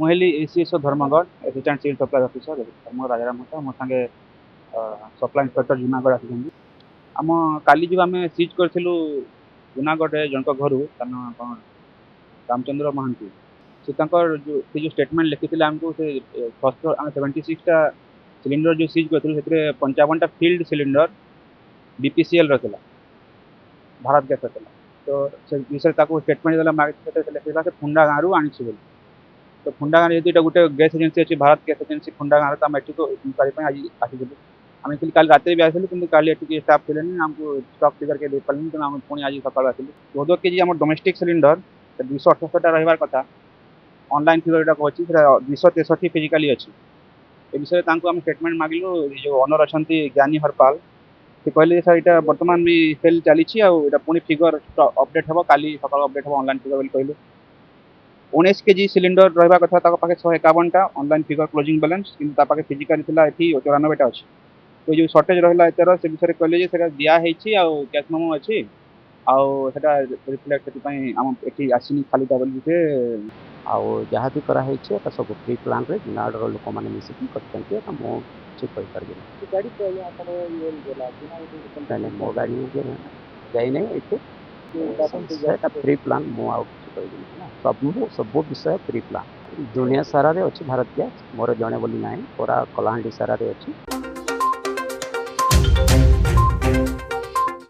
मुझे ACSO Dharamgarh assistant civil supply officer Dharamgarh Rajaram होता मो सागे सप्लाई इंस्पेक्टर जूनागढ़ आसी आम काली जो आम सिज करूँ जूनागढ़ जन घर कौन रामचंद्र महांती से जो से जो स्टेटमेंट लिखी आमको से फर्स्ट आम 76टा सिलिंडर जो सिज करूँ से 55टा फिल्ड सिलिंडर बीपीसीएल रहा भारत गैस रहा तो से विषय स्टेटमेंट लिखा से फुंडा गाँव आनी बोली तो फुंडा गाँव जेहतु गोटे गैस एजेंसी अच्छी भारत गैस एजेंसी फुंडा गाँव तो आम एटी को इंक्वारी आज आसी आम कल रात भी आसलु कि काली स्टाफ थे आमको स्टक फिगर के दे पारे तेना पुणी आज सका आसलु 14 केजी आम डोमेस्टिक सिलिंडर 278टा रही कथा ऑनलाइन फिगर जो अच्छी 263 फिजिकाली अच्छी ए विषय आम स्टेटमेंट मागिलु जो ओनर अच्छा ज्ञानी हरपाल से कहले सर यहाँ बर्तमान भी सेल चली पुणी फिगर अपडेट हम काली सका अपडेट हम ऑनलाइन फिगर कहले 19 केजी सिलिंडर रहा कथा पाखे 151टा ऑनलाइन फिगर क्लोजिंग बैलेंस कि फिजिकाली थी ये 94टा अच्छी तो जो सर्टेज रहा एतर से विषय कहले दिखाई कैश मेमो अच्छी आटा रिफ्लेक्ट आम ये आसनी खाली बोली से जहाँ भी कराई सब फ्री प्लान रे जूनागढ़ लोक मैंने मिसिकी कर मो किसी कही मो गाड़ी जाई नहीं ये फ्री प्लान मुझे सब सब विषय फ्री प्लान दुनिया सारा रे अच्छी भारत गैस मोर जड़े बोली ना पूरा कलाहांडी सारा रे अच्छी।